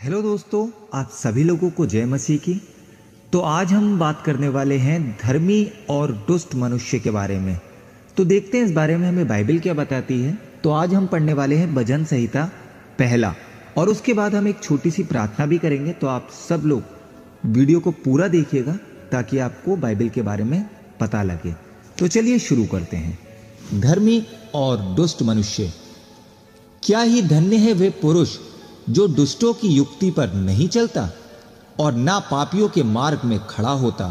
Hello दोस्तों, आप सभी लोगों को जय मसीह की। तो आज हम बात करने वाले हैं धर्मी और दुष्ट मनुष्य के बारे में। तो देखते हैं इस बारे में हमें बाइबल क्या बताती है। तो आज हम पढ़ने वाले हैं भजन संहिता पहला, और उसके बाद हम एक छोटी सी प्रार्थना भी करेंगे। तो आप सब लोग वीडियो को पूरा देखिएगा ताकि आपको बाइबल के बारे में पता लगे। तो चलिए शुरू करते हैं। धर्मी और दुष्ट मनुष्य। क्या ही धन्य है वे पुरुष जो दुष्टों की युक्ति पर नहीं चलता और ना पापियों के मार्ग में खड़ा होता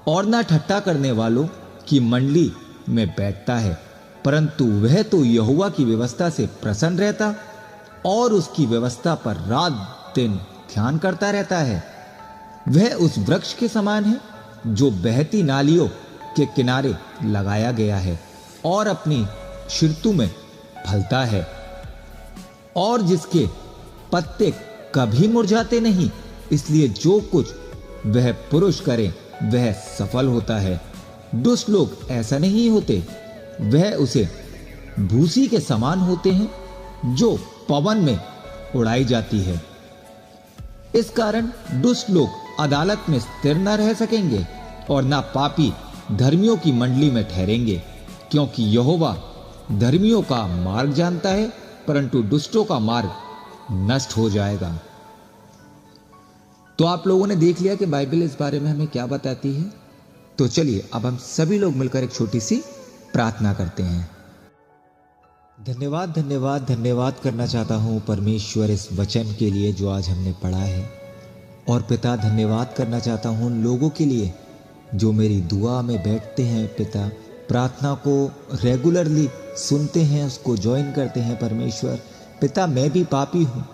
और ना ठट्ठा करने वालों की मंडली में बैठता है, परंतु वह तो यहोवा की व्यवस्था से प्रसन्न रहता और उसकी व्यवस्था पर रात दिन ध्यान करता रहता है। वह उस वृक्ष के समान है जो बहती नालियों के किनारे लगाया गया है और अपनी ऋतु में फलता है और जिसके पत्ते कभी मुरझाते नहीं। इसलिए जो कुछ वह पुरुष करे वह सफल होता है। दुष्ट लोग ऐसा नहीं होते, वह उसे भूसी के समान होते हैं जो पवन में उड़ाई जाती है। इस कारण दुष्ट लोग अदालत में स्थिर न रह सकेंगे और ना पापी धर्मियों की मंडली में ठहरेंगे, क्योंकि यहोवा धर्मियों का मार्ग जानता है, परंतु दुष्टों का मार्ग नष्ट हो जाएगा। तो आप लोगों ने देख लिया कि बाइबल इस बारे में हमें क्या बताती है। तो चलिए अब हम सभी लोग मिलकर एक छोटी सी प्रार्थना करते हैं। धन्यवाद धन्यवाद धन्यवाद करना चाहता हूं परमेश्वर इस वचन के लिए जो आज हमने पढ़ा है। और पिता, धन्यवाद करना चाहता हूं उन लोगों के लिए जो मेरी दुआ में बैठते हैं पिता, प्रार्थना को रेगुलरली सुनते हैं, उसको ज्वाइन करते हैं। परमेश्वर पिता, मैं भी पापी हूँ।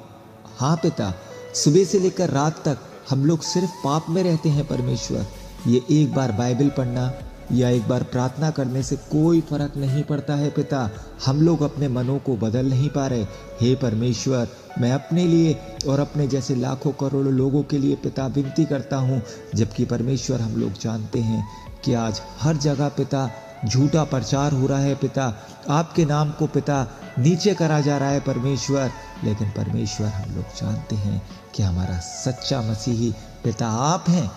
हाँ पिता, सुबह से लेकर रात तक हम लोग सिर्फ पाप में रहते हैं। परमेश्वर, ये एक बार बाइबल पढ़ना या एक बार प्रार्थना करने से कोई फर्क नहीं पड़ता है पिता। हम लोग अपने मनों को बदल नहीं पा रहे। हे परमेश्वर, मैं अपने लिए और अपने जैसे लाखों करोड़ों लोगों के लिए पिता विनती करता हूँ, जबकि परमेश्वर हम लोग जानते हैं कि आज हर जगह पिता झूठा प्रचार हो रहा है पिता, आपके नाम को पिता नीचे करा जा रहा है परमेश्वर। लेकिन परमेश्वर, हम लोग जानते हैं कि हमारा सच्चा मसीही पिता आप हैं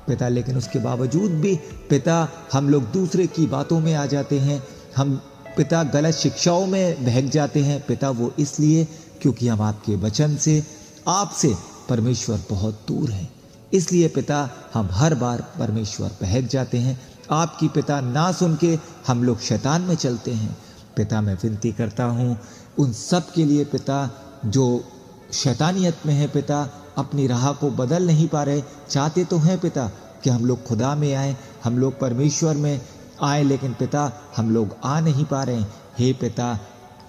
पिता, लेकिन उसके बावजूद भी पिता हम लोग दूसरे की बातों में आ जाते हैं। हम पिता गलत शिक्षाओं में बहक जाते हैं पिता, वो इसलिए क्योंकि हम आपके वचन से, आपसे परमेश्वर बहुत दूर हैं। इसलिए पिता हम हर बार परमेश्वर बहक जाते हैं। आपकी पिता ना सुन के हम लोग शैतान में चलते हैं पिता। मैं विनती करता हूँ उन सब के लिए पिता जो शैतानियत में है पिता, अपनी राह को बदल नहीं पा रहे। चाहते तो हैं पिता कि हम लोग खुदा में आए, हम लोग परमेश्वर में आए, लेकिन पिता हम लोग आ नहीं पा रहे हैं। हे पिता,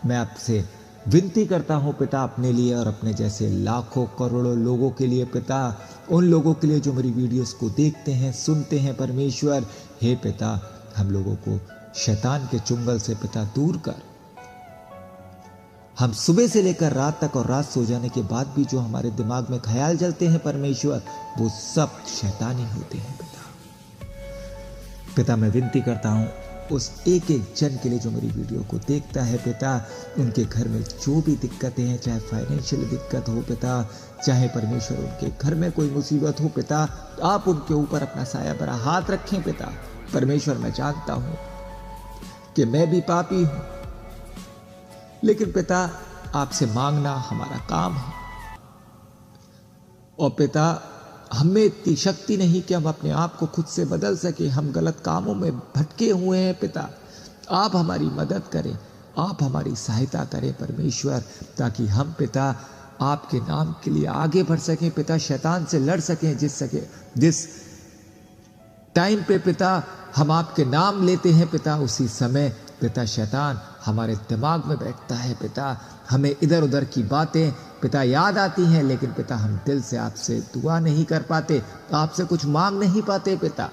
मैं आपसे विनती करता हूँ पिता अपने लिए और अपने जैसे लाखों करोड़ों लोगों के लिए पिता, उन लोगों के लिए जो मेरी वीडियोस को देखते हैं, सुनते हैं परमेश्वर। हे पिता, हम लोगों को शैतान के चुंगल से पिता दूर कर। हम सुबह से लेकर रात तक और रात सो जाने के बाद भी जो हमारे दिमाग में ख्याल चलते हैं परमेश्वर, वो सब शैतानी होते हैं पिता। पिता, मैं विनती करता हूँ उस एक एक जन के लिए जो मेरी वीडियो को देखता है पिता, उनके घर में जो भी दिक्कतें हैं, चाहे फाइनेंशियल दिक्कत हो पिता, चाहे परमेश्वर उनके घर में कोई मुसीबत हो पिता, आप उनके ऊपर अपना साया भरा हाथ रखें पिता। परमेश्वर, मैं जानता हूँ कि मैं भी पापी हूँ, लेकिन पिता आपसे मांगना हमारा काम है। और पिता, हमें इतनी शक्ति नहीं कि हम अपने आप को खुद से बदल सके। हम गलत कामों में भटके हुए हैं पिता। आप हमारी मदद करें, आप हमारी सहायता करें परमेश्वर, ताकि हम पिता आपके नाम के लिए आगे बढ़ सकें पिता, शैतान से लड़ सकें। जिस टाइम पे पिता हम आपके नाम लेते हैं पिता, उसी समय पिता शैतान हमारे दिमाग में बैठता है पिता। हमें इधर उधर की बातें पिता याद आती हैं, लेकिन पिता हम दिल से आपसे दुआ नहीं कर पाते, आपसे कुछ मांग नहीं पाते पिता।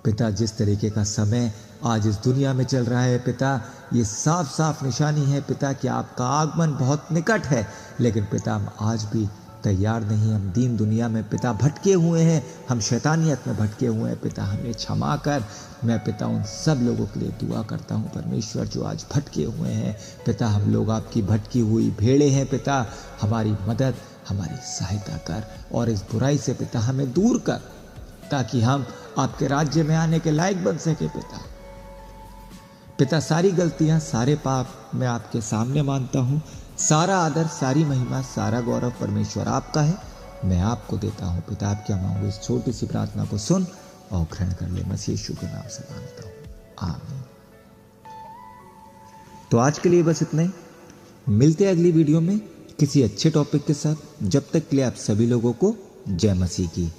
पिता, जिस तरीके का समय आज इस दुनिया में चल रहा है पिता, ये साफ साफ निशानी है पिता कि आपका आगमन बहुत निकट है। लेकिन पिता, हम आज भी तैयार नहीं। हम दीन दुनिया में पिता भटके हुए हैं, हम शैतानियत में भटके हुए हैं। पिता हमें क्षमा कर। मैं पिता उन सब लोगों के लिए दुआ करता हूँ परमेश्वर जो आज भटके हुए हैं। पिता हम लोग आपकी भटकी हुई भेड़े हैं। पिता हमारी मदद, हमारी सहायता कर और इस बुराई से पिता हमें दूर कर, ताकि हम आपके राज्य में आने के लायक बन सके। पिता सारी गलतियां, सारे पाप मैं आपके सामने मानता हूँ। सारा आदर, सारी महिमा, सारा गौरव परमेश्वर आपका है, मैं आपको देता हूँ। पिता आप क्या मांगो, इस छोटी सी प्रार्थना को सुन और ग्रहण कर ले। मसीह यीशु के नाम से मांगता हूँ, आमीन। तो आज के लिए बस इतना ही। मिलते हैं अगली वीडियो में किसी अच्छे टॉपिक के साथ। जब तक के लिए आप सभी लोगों को जय मसीह की।